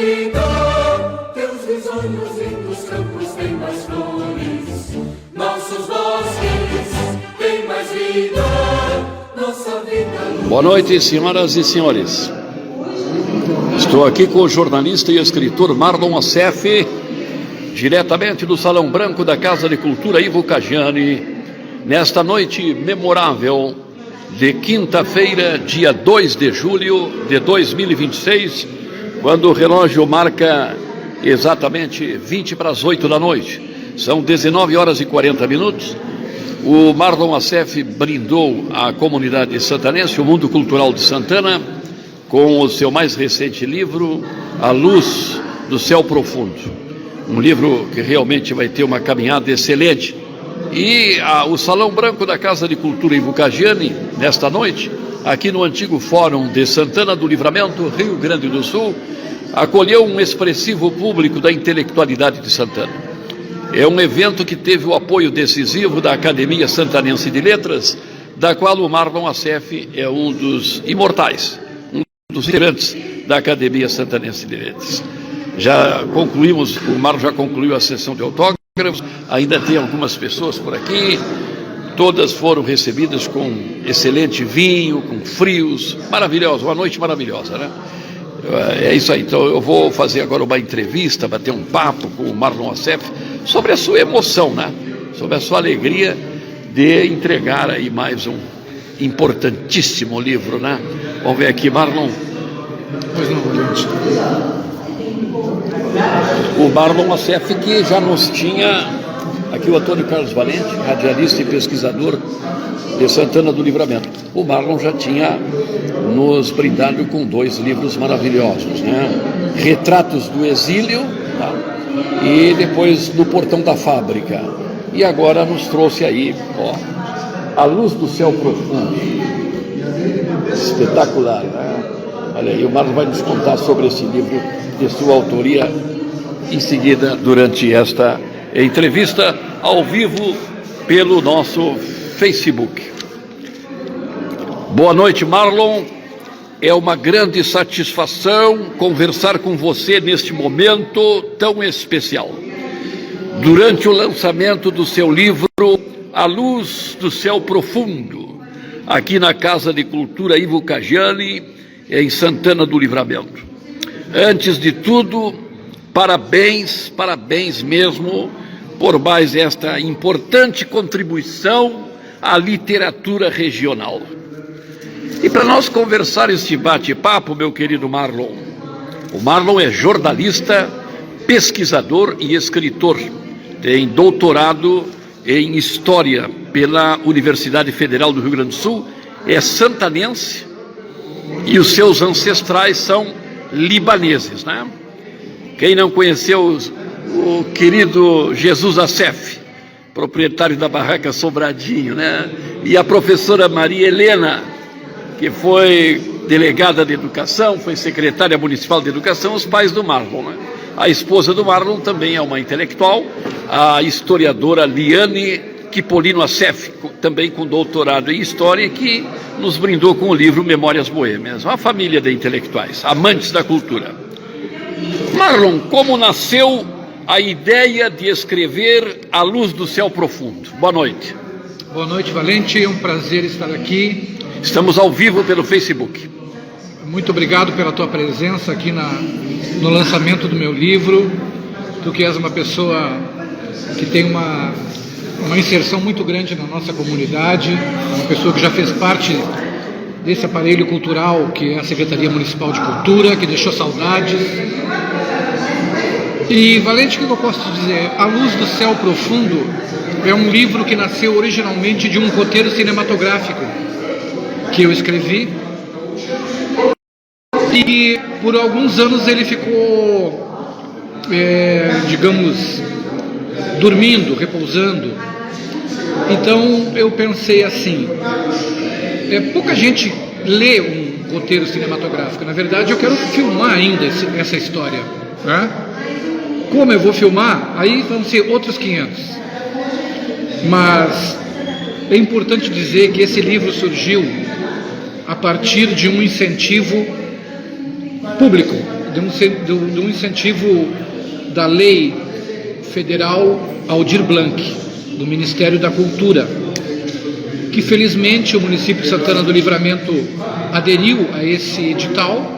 vida, teus risonhos lindos campos têm mais flores, nossos bosques têm mais vida, nossa vida. Boa noite, senhoras e senhores. Estou aqui com o jornalista e escritor Marlon Assef, diretamente do Salão Branco da Casa de Cultura Ivo Caggiani, nesta noite memorável de quinta-feira, dia 2 de julho de 2026, quando o relógio marca exatamente 20 para as 8 da noite. São 19 horas e 40 minutos. O Marlon Assef brindou a comunidade santanense, o mundo cultural de Santana, com o seu mais recente livro, A Luz do Céu Profundo. Um livro que realmente vai ter uma caminhada excelente. E o Salão Branco da Casa de Cultura Ivo Caggiani, nesta noite, aqui no antigo Fórum de Santana do Livramento, Rio Grande do Sul, acolheu um expressivo público da intelectualidade de Santana. É um evento que teve o apoio decisivo da Academia Santanense de Letras, da qual o Marlon Assef é um dos imortais, um dos integrantes da Academia Santanense de Letras. Já concluímos, o Marlon já concluiu a sessão de autógrafos, ainda tem algumas pessoas por aqui, todas foram recebidas com excelente vinho, com frios, maravilhosa, uma noite maravilhosa, né? É isso aí. Então eu vou fazer agora uma entrevista, bater um papo com o Marlon Assef sobre a sua emoção, né? Sobre a sua alegria de entregar aí mais um importantíssimo livro, né? Vamos ver aqui, Marlon. Pois não, gente. O Marlon Assef, que já nos tinha aqui, o Antônio Carlos Valente, radialista e pesquisador de Santana do Livramento. O Marlon já tinha nos brindado com 2 livros maravilhosos, né? Retratos do Exílio, tá? E depois No Portão da Fábrica. E agora nos trouxe aí, ó, A Luz do Céu Profundo. Espetacular, né? Olha aí, o Marlon vai nos contar sobre esse livro de sua autoria em seguida, durante esta entrevista ao vivo pelo nosso Facebook. Boa noite, Marlon. É uma grande satisfação conversar com você neste momento tão especial. Durante o lançamento do seu livro A Luz do Céu Profundo, aqui na Casa de Cultura Ivo Caggiani, em Santana do Livramento. Antes de tudo, parabéns, parabéns mesmo por mais esta importante contribuição à literatura regional. E para nós conversar este bate-papo, meu querido Marlon, o Marlon é jornalista, pesquisador e escritor. Tem doutorado em História pela Universidade Federal do Rio Grande do Sul, é santanense e os seus ancestrais são libaneses, né? Quem não conheceu o querido Jesus Assef, proprietário da barraca Sobradinho, né? E a professora Maria Helena, que foi delegada de educação, foi secretária municipal de educação, os pais do Marlon, né? A esposa do Marlon também é uma intelectual, a historiadora Liane Quipolino Assef, também com doutorado em História, que nos brindou com o livro Memórias Boêmias. Uma família de intelectuais, amantes da cultura. Marlon, como nasceu a ideia de escrever A Luz do Céu Profundo? Boa noite. Boa noite, Valente. É um prazer estar aqui. Estamos ao vivo pelo Facebook. Muito obrigado pela tua presença aqui no lançamento do meu livro. Tu que és uma pessoa que tem uma inserção muito grande na nossa comunidade, uma pessoa que já fez parte desse aparelho cultural que é a Secretaria Municipal de Cultura, que deixou saudades. E, Valente, o que eu posso te dizer? A Luz do Céu Profundo é um livro que nasceu originalmente de um roteiro cinematográfico que eu escrevi, e por alguns anos ele ficou, digamos, dormindo, repousando. Então eu pensei assim, pouca gente lê um roteiro cinematográfico. Na verdade, eu quero filmar ainda essa história, né? Como eu vou filmar? Aí vão ser outros 500. Mas é importante dizer que esse livro surgiu a partir de um incentivo público de um incentivo da Lei Federal Aldir Blanc, do Ministério da Cultura, que felizmente o município de Santana do Livramento aderiu a esse edital,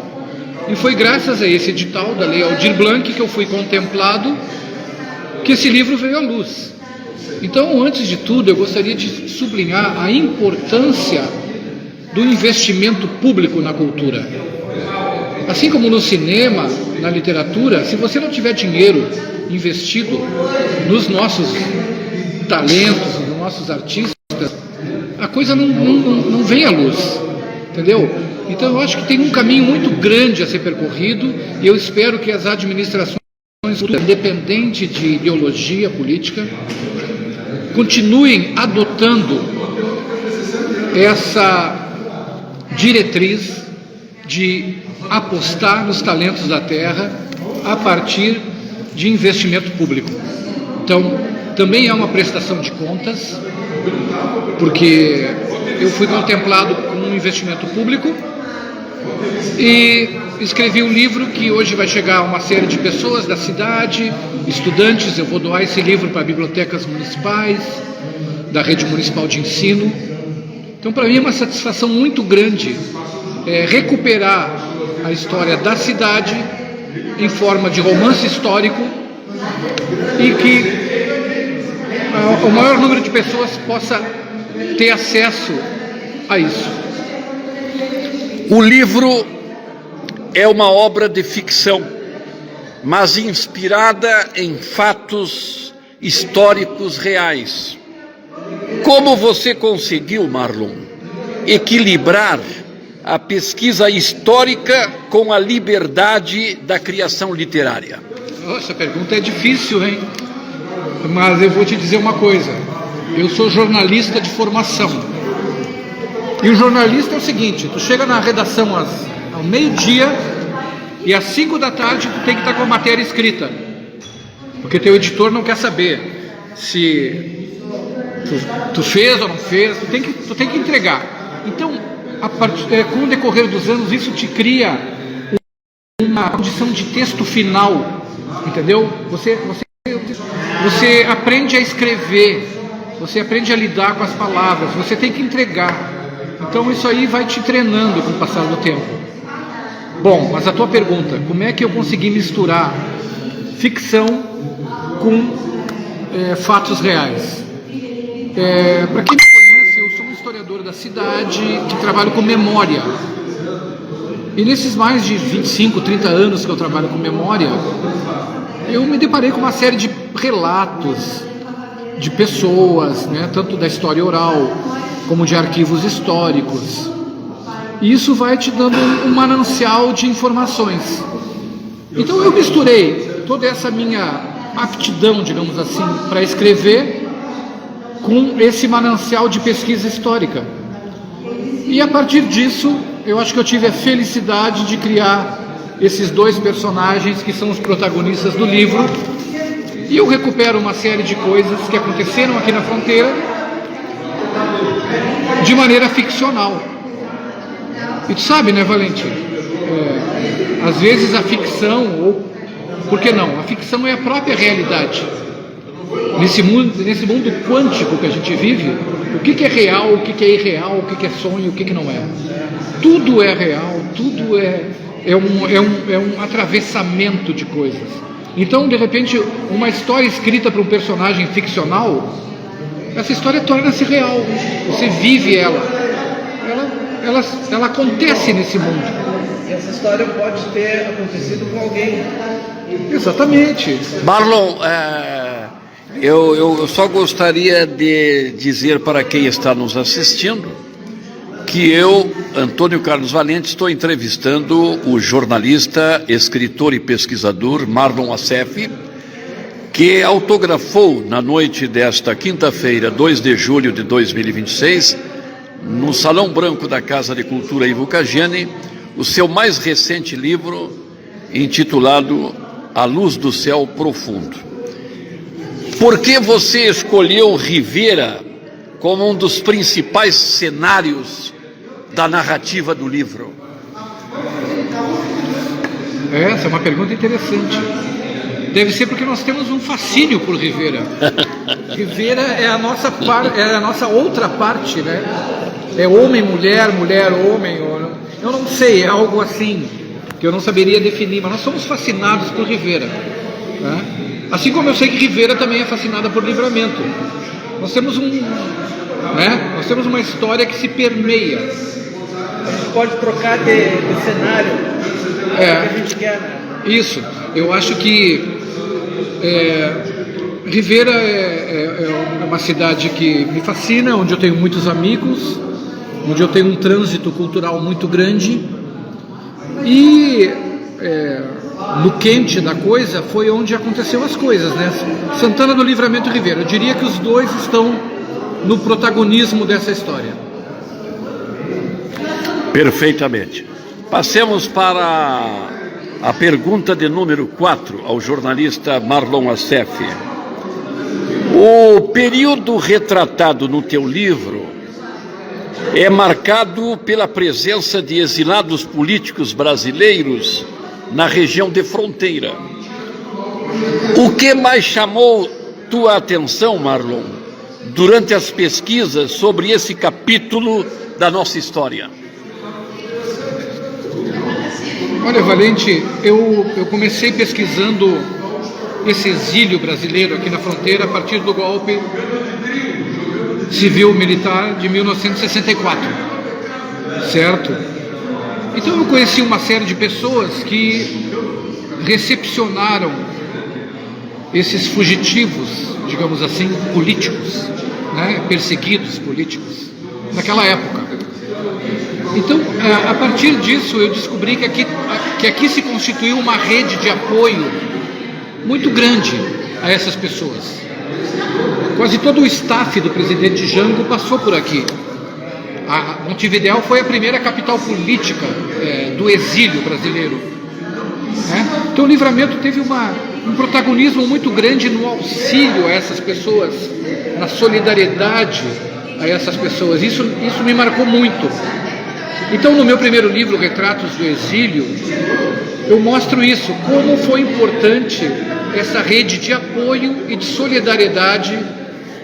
e foi graças a esse edital da Lei Aldir Blanc que eu fui contemplado, que esse livro veio à luz. Então, antes de tudo, eu gostaria de sublinhar a importância do investimento público na cultura. Assim como no cinema, na literatura, se você não tiver dinheiro investido nos nossos talentos, nos nossos artistas, a coisa não vem à luz, entendeu? Então eu acho que tem um caminho muito grande a ser percorrido, e eu espero que as administrações, independente de ideologia política, continuem adotando essa diretriz de apostar nos talentos da terra a partir de investimento público. Então, também é uma prestação de contas, porque eu fui contemplado com um investimento público e escrevi um livro que hoje vai chegar a uma série de pessoas da cidade, estudantes. Eu vou doar esse livro para bibliotecas municipais, da rede municipal de ensino. Então, para mim é uma satisfação muito grande recuperar a história da cidade em forma de romance histórico, e que o maior número de pessoas possa ter acesso a isso. O livro é uma obra de ficção, mas inspirada em fatos históricos reais. Como você conseguiu, Marlon, equilibrar a pesquisa histórica com a liberdade da criação literária? Essa pergunta é difícil, hein? Mas eu vou te dizer uma coisa. Eu sou jornalista de formação. E o jornalista é o seguinte: tu chega na redação ao meio-dia e às 5 da tarde tu tem que estar com a matéria escrita, porque teu editor não quer saber se tu fez ou não fez. Tu tem que entregar. Então, com o decorrer dos anos, isso te cria uma condição de texto final, entendeu? Você aprende a escrever, você aprende a lidar com as palavras, você tem que entregar. Então isso aí vai te treinando com o passar do tempo. Bom, mas a tua pergunta, como é que eu consegui misturar ficção com fatos reais? Para quem me conhece, eu sou um historiador da cidade que trabalho com memória. E nesses mais de 25, 30 anos que eu trabalho com memória, eu me deparei com uma série de relatos de pessoas, né, tanto da história oral como de arquivos históricos. E isso vai te dando um manancial de informações. Então eu misturei toda essa minha aptidão, digamos assim, para escrever com esse manancial de pesquisa histórica. E a partir disso, eu acho que eu tive a felicidade de criar esses dois personagens que são os protagonistas do livro, e eu recupero uma série de coisas que aconteceram aqui na fronteira de maneira ficcional. E tu sabe, né, Valente? Às vezes a ficção, ou por que não? A ficção é a própria realidade. Nesse mundo quântico que a gente vive, o que é real, o que é irreal, o que é sonho, o que não é. Tudo é real, tudo é um atravessamento de coisas. Então, de repente, uma história escrita para um personagem ficcional, essa história torna-se real. Você vive ela acontece nesse mundo. E essa história pode ter acontecido com alguém. Exatamente. Marlon, eu só gostaria de dizer para quem está nos assistindo que eu, Antônio Carlos Valente, estou entrevistando o jornalista, escritor e pesquisador Marlon Assef, que autografou na noite desta quinta-feira, 2 de julho de 2026, no Salão Branco da Casa de Cultura Ivo Caggiani, o seu mais recente livro, intitulado A Luz do Céu Profundo. Por que você escolheu Rivera como um dos principais cenários da narrativa do livro? Essa é uma pergunta interessante. Deve ser porque nós temos um fascínio por Rivera. Rivera é a nossa outra parte, né? É homem, mulher, mulher, homem. Eu não sei, é algo assim que eu não saberia definir, mas nós somos fascinados por Rivera, né? Assim como eu sei que Rivera também é fascinada por Livramento. Nós temos nós temos uma história que se permeia. A gente pode trocar de cenário o que a gente quer, né? Isso, eu acho que Rivera é uma cidade que me fascina, onde eu tenho muitos amigos, onde eu tenho um trânsito cultural muito grande, e no quente da coisa foi onde aconteceu as coisas, né? Santana do Livramento e Rivera, eu diria que os dois estão no protagonismo dessa história. Perfeitamente. Passemos para a pergunta de número 4 ao jornalista Marlon Assef. O período retratado no teu livro é marcado pela presença de exilados políticos brasileiros na região de fronteira. O que mais chamou tua atenção, Marlon, durante as pesquisas sobre esse capítulo da nossa história? Olha, Valente, eu comecei pesquisando esse exílio brasileiro aqui na fronteira a partir do golpe civil-militar de 1964, certo? Então eu conheci uma série de pessoas que recepcionaram esses fugitivos, digamos assim, políticos, né? Perseguidos políticos, naquela época. Então, a partir disso, eu descobri que aqui se constituiu uma rede de apoio muito grande a essas pessoas. Quase todo o staff do presidente Jango passou por aqui. A Montevidéu foi a primeira capital política do exílio brasileiro, né? Então o Livramento teve um protagonismo muito grande no auxílio a essas pessoas, na solidariedade a essas pessoas. Isso me marcou muito. Então, no meu primeiro livro, Retratos do Exílio, eu mostro isso, como foi importante essa rede de apoio e de solidariedade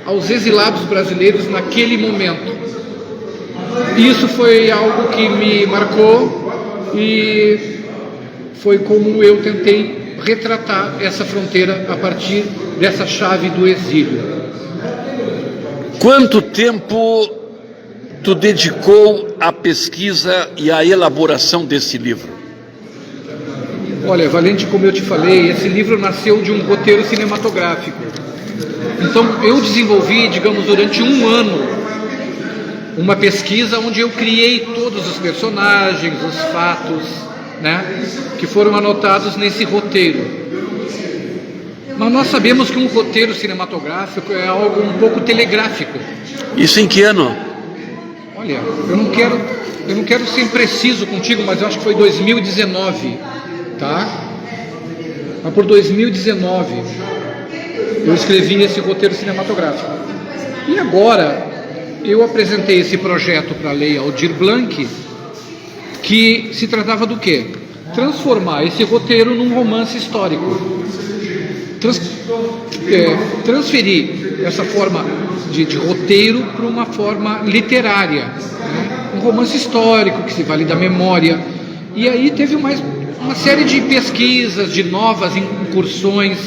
aos exilados brasileiros naquele momento. Isso foi algo que me marcou e foi como eu tentei retratar essa fronteira a partir dessa chave do exílio. Quanto tempo tu dedicou à pesquisa e à elaboração desse livro? Olha, Valente, como eu te falei, esse livro nasceu de um roteiro cinematográfico. Então eu desenvolvi, digamos, durante um ano, uma pesquisa onde eu criei todos os personagens, os fatos, né, que foram anotados nesse roteiro. Mas nós sabemos que um roteiro cinematográfico é algo um pouco telegráfico. Isso em que ano? Olha, eu não quero ser impreciso contigo, mas eu acho que foi 2019, tá? Mas por 2019 eu escrevi esse roteiro cinematográfico. E agora eu apresentei esse projeto para a Lei Aldir Blanc, que se tratava do quê? Transformar esse roteiro num romance histórico. Transferir essa forma de roteiro para uma forma literária, né? Um romance histórico que se vale da memória. E aí teve uma série de pesquisas, de novas incursões.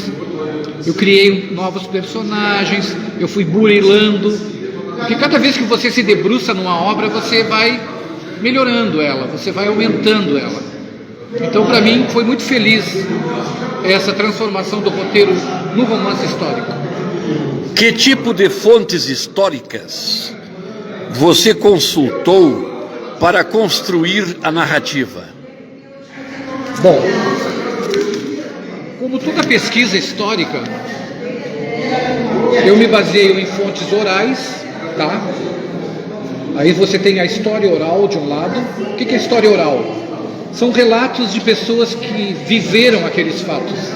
Eu criei novos personagens, eu fui burilando, porque cada vez que você se debruça numa obra, você vai melhorando ela, você vai aumentando ela. Então, para mim, foi muito feliz essa transformação do roteiro no romance histórico. Que tipo de fontes históricas você consultou para construir a narrativa? Bom, como toda pesquisa histórica, eu me baseio em fontes orais, tá? Aí você tem a história oral de um lado. O que é história oral? São relatos de pessoas que viveram aqueles fatos.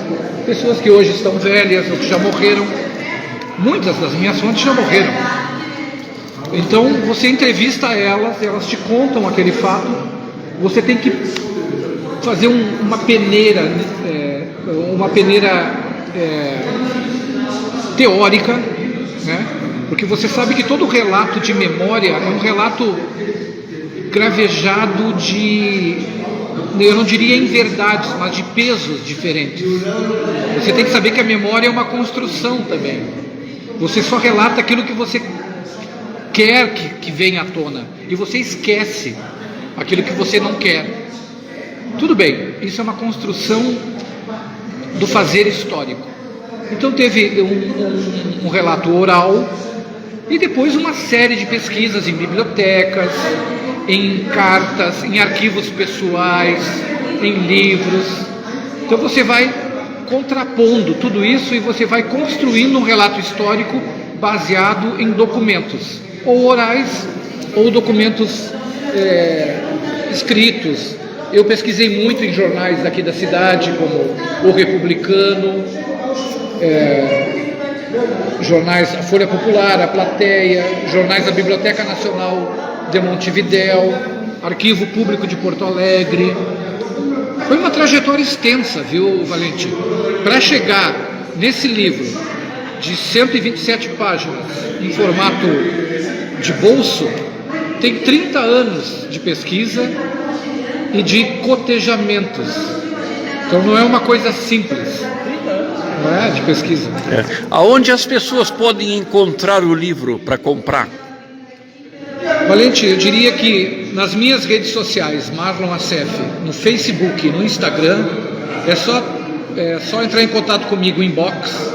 Pessoas que hoje estão velhas ou que já morreram. Muitas das minhas fontes já morreram. Então você entrevista elas, elas te contam aquele fato. Você tem que fazer uma peneira, teórica, né? Porque você sabe que todo relato de memória é um relato gravejado de, eu não diria em verdades, mas de pesos diferentes. Você tem que saber que a memória é uma construção também. Você só relata aquilo que você quer que venha à tona, e você esquece aquilo que você não quer. Tudo bem, isso é uma construção do fazer histórico. Então teve um relato oral e depois uma série de pesquisas em bibliotecas, em cartas, em arquivos pessoais, em livros. Então você vai contrapondo tudo isso e você vai construindo um relato histórico baseado em documentos, ou orais, ou documentos escritos. Eu pesquisei muito em jornais daqui da cidade, como O Republicano, jornais A Folha Popular, A Plateia, jornais da Biblioteca Nacional de Montevidéu, Arquivo Público de Porto Alegre. Foi uma trajetória extensa, viu, Valente? Para chegar nesse livro de 127 páginas, em formato de bolso, tem 30 anos de pesquisa e de cotejamentos. Então não é uma coisa simples. Não é de pesquisa. Aonde as pessoas podem encontrar o livro para comprar? Valente, eu diria que nas minhas redes sociais, Marlon Assef, no Facebook e no Instagram, é só entrar em contato comigo, inbox,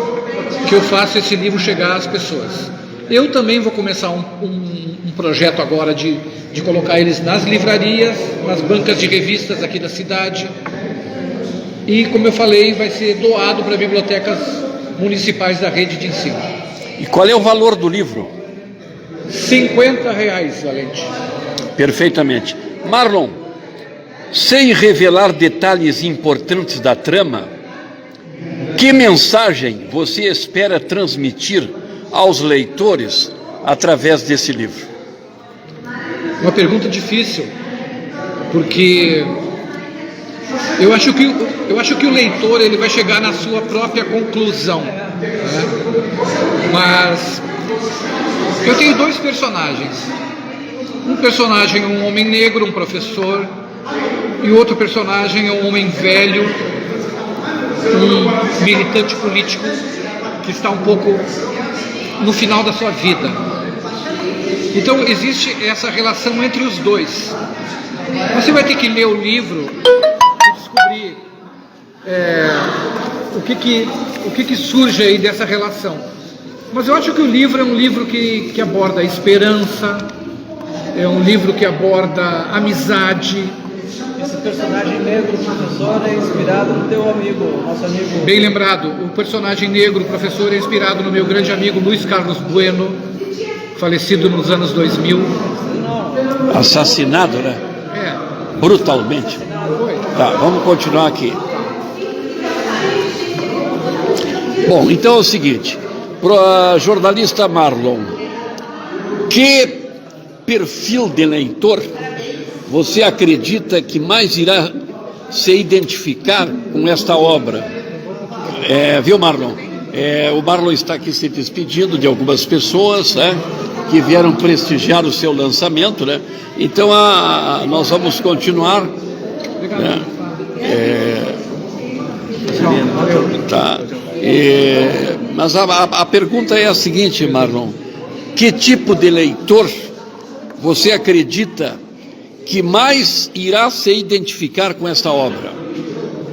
que eu faço esse livro chegar às pessoas. Eu também vou começar um projeto agora de colocar eles nas livrarias, nas bancas de revistas aqui da cidade. E, como eu falei, vai ser doado para bibliotecas municipais da rede de ensino. E qual é o valor do livro? R$50, Valente. Perfeitamente. Marlon, sem revelar detalhes importantes da trama, que mensagem você espera transmitir aos leitores através desse livro? Uma pergunta difícil, porque eu acho que o leitor ele vai chegar na sua própria conclusão, né? Mas eu tenho dois personagens. Um personagem é um homem negro, um professor, e o outro personagem é um homem velho, um militante político que está um pouco no final da sua vida. Então existe essa relação entre os dois. Você vai ter que ler o livro e descobrir o que surge aí dessa relação. Mas eu acho que o livro é um livro que aborda a esperança, é um livro que aborda amizade. Esse personagem negro, professor, é inspirado no teu amigo, nosso amigo... Bem lembrado, o personagem negro, professor, é inspirado no meu grande amigo Luiz Carlos Bueno, falecido nos anos 2000. Assassinado, né? Brutalmente. Tá, vamos continuar aqui. Bom, então é o seguinte, para jornalista Marlon, que perfil de leitor você acredita que mais irá se identificar com esta obra? Viu, Marlon? O Marlon está aqui se despedindo de algumas pessoas, né, que vieram prestigiar o seu lançamento, né? Então nós vamos continuar. Né? Tá. Mas a pergunta é a seguinte, Marlon: que tipo de leitor você acredita que mais irá se identificar com esta obra?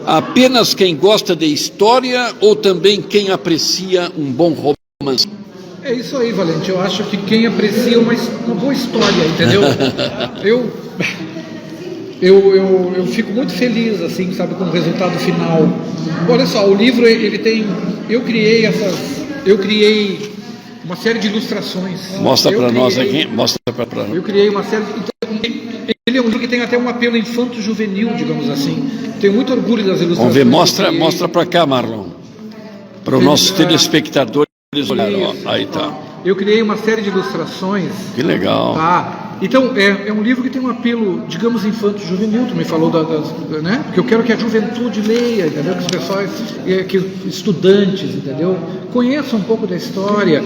Apenas quem gosta de história ou também quem aprecia um bom romance? É isso aí, Valente. Eu acho que quem aprecia uma boa história, entendeu? Eu fico muito feliz, assim, sabe, com o resultado final. Olha só, o livro, ele tem... Eu criei uma série de ilustrações. Mostra para nós aqui. Mostra para nós. Eu criei uma série de... Ele é um livro que tem até um apelo infanto-juvenil, digamos assim. Tenho muito orgulho das ilustrações. Vamos ver, mostra para cá, Marlon. Para os nossos telespectadores olharem. Aí tá. Eu criei uma série de ilustrações. Que legal. Tá? Então, é um livro que tem um apelo, digamos, infanto-juvenil, tu me falou né? Porque eu quero que a juventude leia, entendeu? Que os pessoas, que estudantes, entendeu? Conheçam um pouco da história.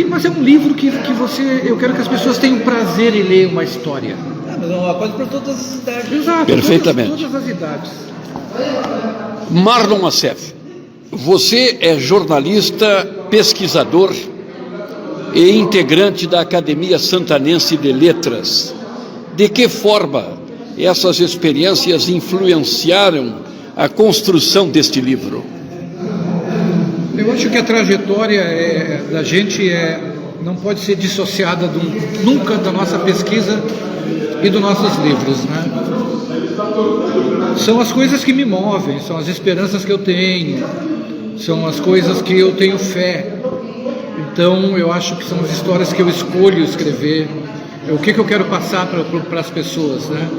Mas é um livro que eu quero que as pessoas tenham prazer em ler uma história. Mas é uma coisa para todas as idades. Exato, perfeitamente. Todas as idades. Marlon Assef, você é jornalista, pesquisador e integrante da Academia Santanense de Letras. De que forma essas experiências influenciaram a construção deste livro? Eu acho que a trajetória da gente não pode ser dissociada nunca da nossa pesquisa e dos nossos livros, né? São as coisas que me movem, são as esperanças que eu tenho, são as coisas que eu tenho fé. Então, eu acho que são as histórias que eu escolho escrever, o que eu quero passar para as pessoas, né?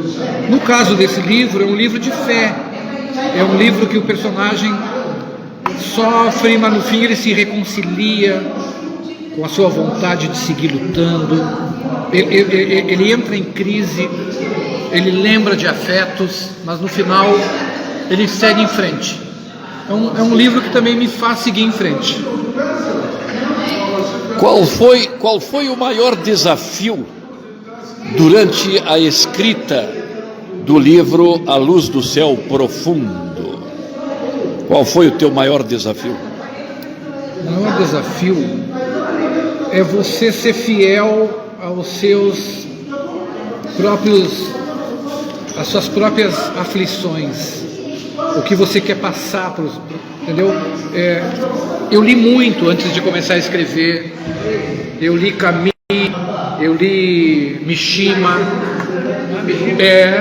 No caso desse livro, é um livro de fé, é um livro que o personagem sofre, mas no fim ele se reconcilia com a sua vontade de seguir lutando, ele entra em crise, ele lembra de afetos, mas no final ele segue em frente. É um livro que também me faz seguir em frente. Qual foi o maior desafio durante a escrita do livro A Luz do Céu Profundo? Qual foi o teu maior desafio? O maior desafio é você ser fiel às suas próprias aflições, o que você quer passar para os... Entendeu? Eu li muito antes de começar a escrever. Eu li Camus, eu li Mishima.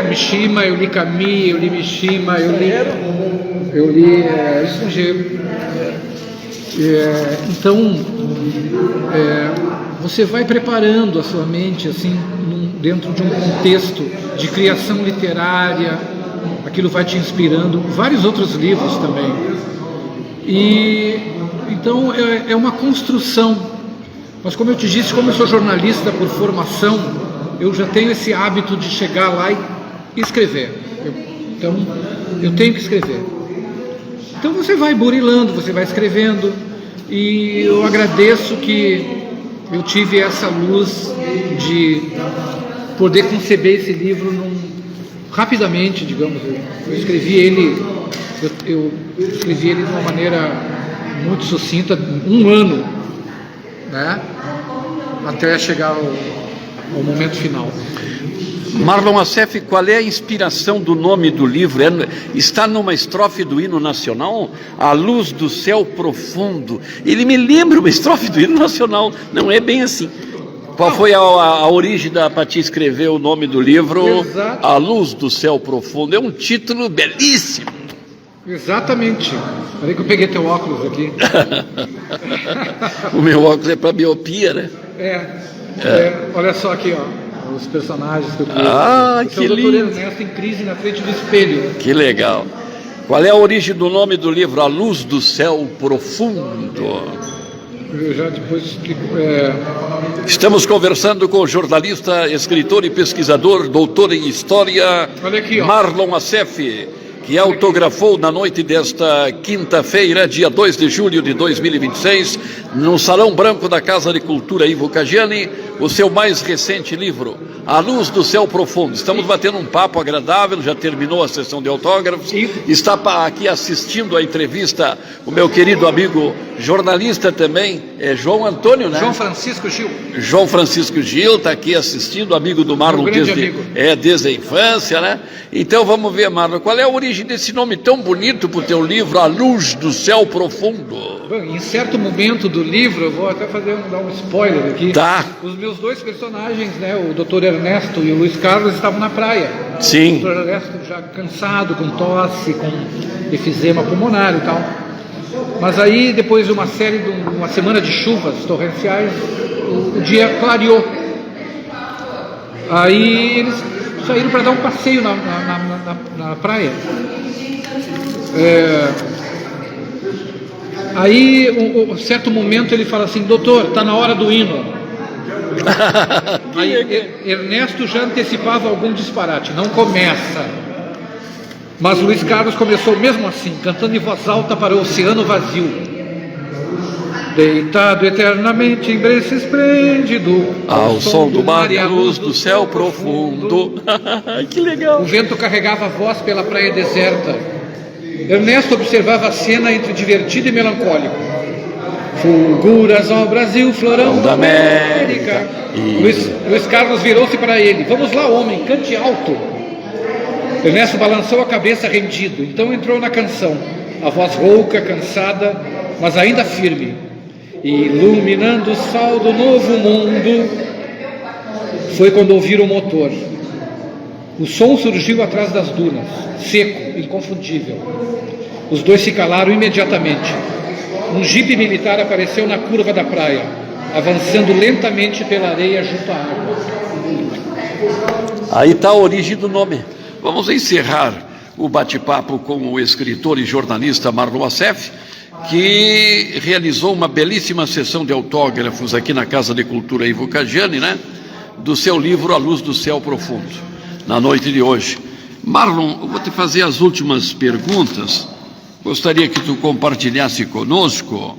Mishima, eu li Camus, eu li Mishima, eu li estrangeiro. Então, você vai preparando a sua mente assim, dentro de um contexto de criação literária, aquilo vai te inspirando. Vários outros livros também. Então é uma construção, mas como eu te disse, como eu sou jornalista por formação, eu já tenho esse hábito de chegar lá e escrever. Então eu tenho que escrever. Então você vai burilando, você vai escrevendo, e eu agradeço que eu tive essa luz de poder conceber esse livro rapidamente, digamos. Eu escrevi ele de uma maneira muito sucinta, um ano, né? Até chegar ao momento final. Marlon Assef, qual é a inspiração do nome do livro? Está numa estrofe do hino nacional, A Luz do Céu Profundo. Ele me lembra uma estrofe do hino nacional, não é bem assim. Qual foi a origem para te escrever o nome do livro? Exato. A Luz do Céu Profundo. É um título belíssimo. Exatamente. Peraí que eu peguei teu óculos aqui. O meu óculos é para miopia, né? Olha só aqui, ó, os personagens que eu criei. Que é o Dr. lindo. Ernesto em crise na frente do espelho. Que legal. Qual é a origem do nome do livro? A Luz do Céu Profundo. Eu já depois explico. Estamos conversando com o jornalista, escritor e pesquisador, doutor em História, Olha aqui, ó. Marlon Assef, que autografou na noite desta quinta-feira, dia 2 de julho de 2026, no Salão Branco da Casa de Cultura Ivo Caggiani, o seu mais recente livro, A Luz do Céu Profundo. Estamos batendo um papo agradável, já terminou a sessão de autógrafos. Está aqui assistindo a entrevista o meu querido amigo, jornalista também, João Antônio, né? João Francisco Gil. João Francisco Gil está aqui assistindo, amigo do Marlon desde a infância, né? Então vamos ver, Marlon, qual é a origem desse nome tão bonito para o teu livro, A Luz do Céu Profundo? Bom, em certo momento do livro, eu vou até dar um spoiler aqui. Tá. Os meus dois personagens, né, o Dr. Ernesto e o Luiz Carlos, estavam na praia. Sim. O Dr. Ernesto já cansado, com tosse, com efizema pulmonar e tal. Mas aí, depois de uma semana de chuvas torrenciais, o dia clareou. Aí eles saíram para dar um passeio na praia. Aí, um certo momento, ele fala assim: doutor, está na hora do hino. Aí Ernesto já antecipava algum disparate, não começa. Mas Luiz Carlos começou mesmo assim, cantando em voz alta para o oceano vazio. Deitado eternamente em berço esplêndido, ao som do mar e à luz do céu profundo. Que legal! O vento carregava a voz pela praia deserta. Ernesto observava a cena entre divertido e melancólico. Fulguras ao Brasil, florão da América. Luiz Carlos virou-se para ele. Vamos lá, homem, cante alto. Ernesto balançou a cabeça rendido. Então entrou na canção. A voz rouca, cansada, mas ainda firme. Iluminando o sol do novo mundo. Foi quando ouviram o motor. O som surgiu atrás das dunas, seco, inconfundível. Os dois se calaram imediatamente. Um jipe militar apareceu na curva da praia, avançando lentamente pela areia junto à água. Aí está a origem do nome. Vamos encerrar o bate-papo com o escritor e jornalista Marlon Assef, que realizou uma belíssima sessão de autógrafos aqui na Casa de Cultura Ivo Caggiani, né? Do seu livro A Luz do Céu Profundo, na noite de hoje. Marlon, eu vou te fazer as últimas perguntas. Gostaria que tu compartilhasse conosco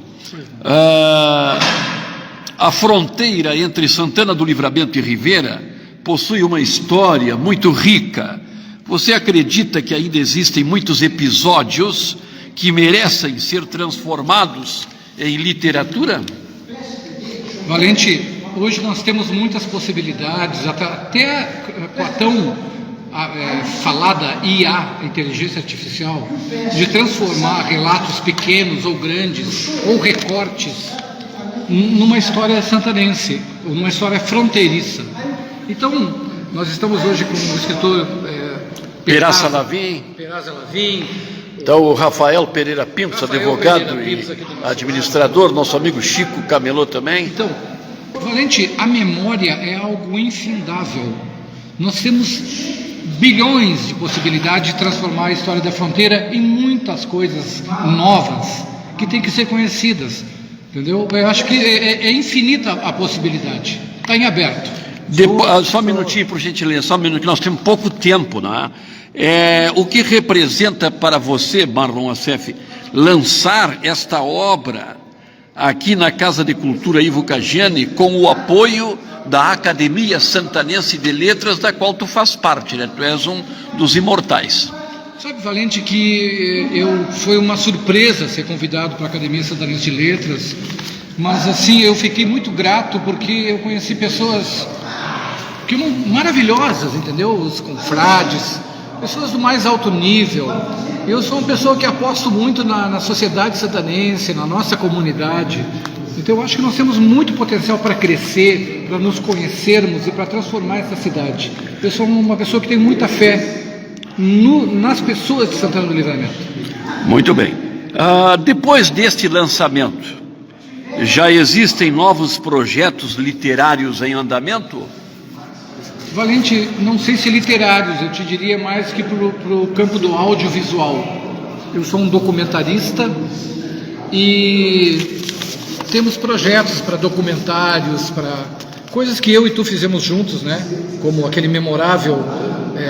a fronteira entre Santana do Livramento e Rivera possui uma história muito rica. Você acredita que ainda existem muitos episódios que merecem ser transformados em literatura? Valente, hoje nós temos muitas possibilidades, até com a tão falada IA, inteligência artificial, de transformar relatos pequenos ou grandes, ou recortes, numa história santanense, numa história fronteiriça. Então, nós estamos hoje com o escritor Peraza Lavim. Então, o Rafael Pereira Pintos, advogado e administrador, nosso amigo Chico Camelô também. Então, Valente, a memória é algo infindável. Nós temos bilhões de possibilidades de transformar a história da fronteira em muitas coisas novas que têm que ser conhecidas, entendeu? Eu acho que é infinita a possibilidade, está em aberto. Só um minutinho, por gentileza, só um minuto, que nós temos pouco tempo, não é? O que representa para você, Marlon Assef, lançar esta obra aqui na Casa de Cultura Ivo Caggiani com o apoio da Academia Santanense de Letras, da qual tu faz parte, né? Tu és um dos imortais. Sabe, Valente, que foi uma surpresa ser convidado para a Academia Santanense de Letras, mas assim, eu fiquei muito grato porque eu conheci pessoas maravilhosas, entendeu? Os confrades, pessoas do mais alto nível. Eu sou uma pessoa que aposto muito na sociedade santanense, na nossa comunidade. Então eu acho que nós temos muito potencial para crescer, para nos conhecermos e para transformar essa cidade. Eu sou uma pessoa que tem muita fé nas pessoas de Santana do Livramento. Muito bem. Depois deste lançamento, já existem novos projetos literários em andamento? Valente, não sei se literários, eu te diria mais que para o campo do audiovisual. Eu sou um documentarista e temos projetos para documentários, para coisas que eu e tu fizemos juntos, né? Como aquele memorável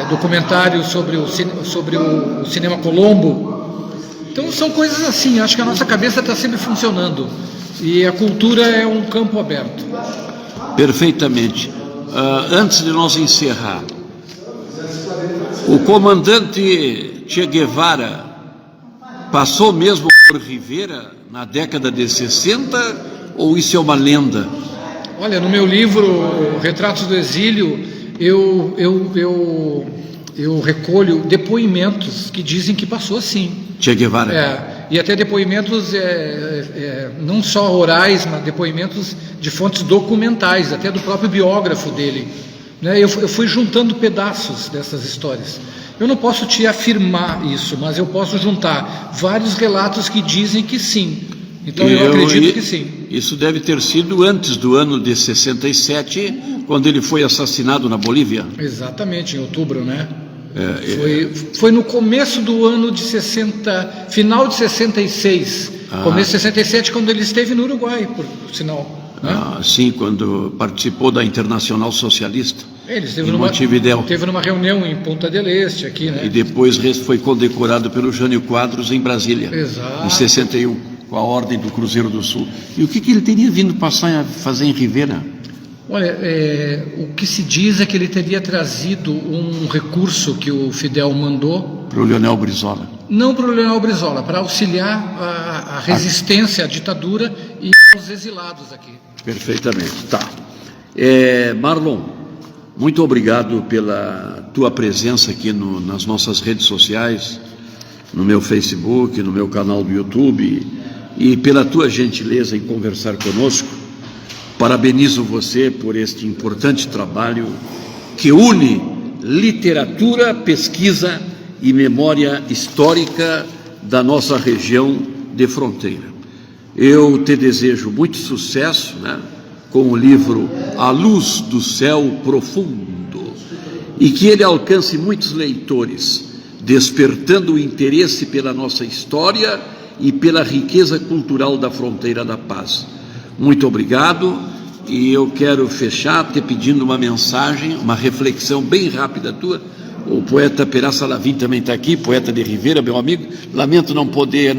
documentário sobre o Cinema Colombo. Então são coisas assim, acho que a nossa cabeça está sempre funcionando e a cultura é um campo aberto. Perfeitamente. Antes de nós encerrar, o comandante Che Guevara passou mesmo por Rivera na década de 60 ou isso é uma lenda? Olha, no meu livro Retratos do Exílio, eu recolho depoimentos que dizem que passou sim. Che Guevara. E até depoimentos não só orais, mas depoimentos de fontes documentais, até do próprio biógrafo dele. Né? Eu fui juntando pedaços dessas histórias. Eu não posso te afirmar isso, mas eu posso juntar vários relatos que dizem que sim. Então eu acredito que sim. Isso deve ter sido antes do ano de 67, quando ele foi assassinado na Bolívia. Exatamente, em outubro, né? Foi no começo do ano de 60, final de 66, começo de 67, quando ele esteve no Uruguai, por sinal. Sim, quando participou da Internacional Socialista. Ele esteve em Montevidéu. Teve numa reunião em Punta del Este aqui, né? E depois foi condecorado pelo Jânio Quadros em Brasília. Exato. Em 61, com a Ordem do Cruzeiro do Sul. E o que ele teria vindo passar a fazer em Rivera? Olha, o que se diz é que ele teria trazido um recurso que o Fidel mandou para o Leonel Brizola. Não para o Leonel Brizola, para auxiliar a resistência à ditadura e aos exilados aqui. Perfeitamente, tá. Marlon, muito obrigado pela tua presença aqui nas nossas redes sociais, no meu Facebook, no meu canal do YouTube, e pela tua gentileza em conversar conosco. Parabenizo você por este importante trabalho que une literatura, pesquisa e memória histórica da nossa região de fronteira. Eu te desejo muito sucesso, né, com o livro A Luz do Céu Profundo, e que ele alcance muitos leitores, despertando o interesse pela nossa história e pela riqueza cultural da fronteira da paz. Muito obrigado, e eu quero fechar te pedindo uma mensagem, uma reflexão bem rápida tua. O poeta Perá Salavim também está aqui, poeta de Rivera, meu amigo. Lamento não poder,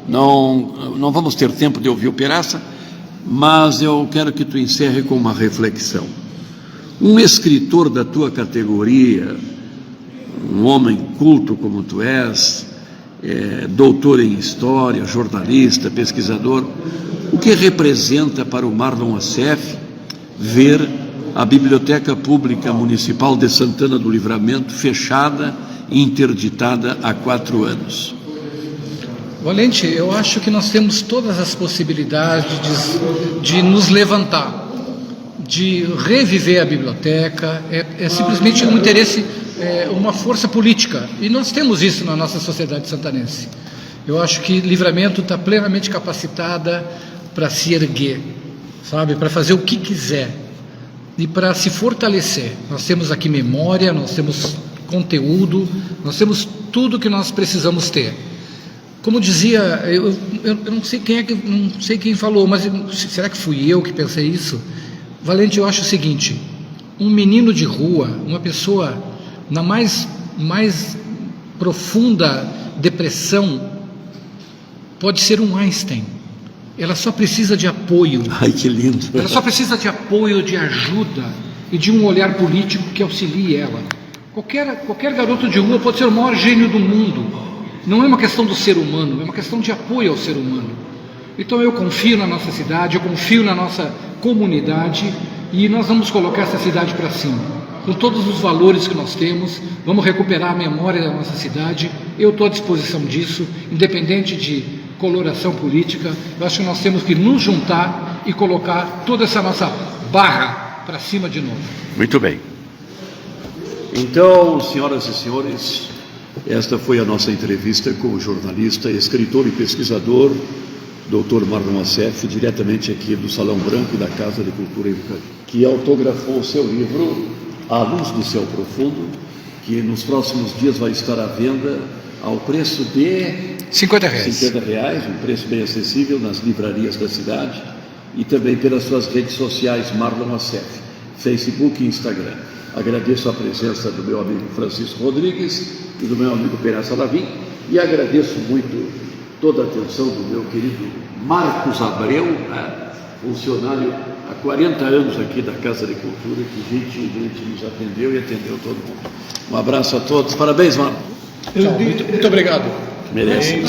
não vamos ter tempo de ouvir o Peraça, mas eu quero que tu encerre com uma reflexão. Um escritor da tua categoria, um homem culto como tu és, doutor em história, jornalista, pesquisador, o que representa para o Marlon Assef ver a Biblioteca Pública Municipal de Santana do Livramento fechada e interditada há 4 anos? Valente, eu acho que nós temos todas as possibilidades de nos levantar, de reviver a biblioteca. É simplesmente um interesse, uma força política, e nós temos isso na nossa sociedade santanense. Eu acho que Livramento está plenamente capacitada para se erguer, sabe, para fazer o que quiser e para se fortalecer. Nós temos aqui memória, nós temos conteúdo, nós temos tudo que nós precisamos ter. Como dizia, eu não sei não sei quem falou, mas será que fui eu que pensei isso? Valente, eu acho o seguinte: um menino de rua, uma pessoa na mais profunda depressão, pode ser um Einstein. Ela só precisa de apoio. Ai, que lindo. Ela só precisa de apoio, de ajuda e de um olhar político que auxilie ela. Qualquer garoto de rua pode ser o maior gênio do mundo. Não é uma questão do ser humano, é uma questão de apoio ao ser humano. Então eu confio na nossa cidade, eu confio na nossa comunidade, e nós vamos colocar essa cidade para cima. Com todos os valores que nós temos, vamos recuperar a memória da nossa cidade. Eu estou à disposição disso, independente de coloração política. Eu acho que nós temos que nos juntar e colocar toda essa nossa barra para cima de novo. Muito bem. Então, senhoras e senhores, esta foi a nossa entrevista com o jornalista, escritor e pesquisador, Dr. Marlon Assef, diretamente aqui do Salão Branco da Casa de Cultura Ivucajani, que autografou o seu livro A Luz do Céu Profundo, que nos próximos dias vai estar à venda ao preço de R$50, um preço bem acessível nas livrarias da cidade, e também pelas suas redes sociais, Marlon Assef, Facebook e Instagram. Agradeço a presença do meu amigo Francisco Rodrigues e do meu amigo Perá Salavim, e agradeço muito toda a atenção do meu querido Marcos Abreu, funcionário há 40 anos aqui da Casa de Cultura, que gentilmente nos atendeu e atendeu todo mundo. Um abraço a todos, parabéns, Marlon. Muito obrigado. Merece.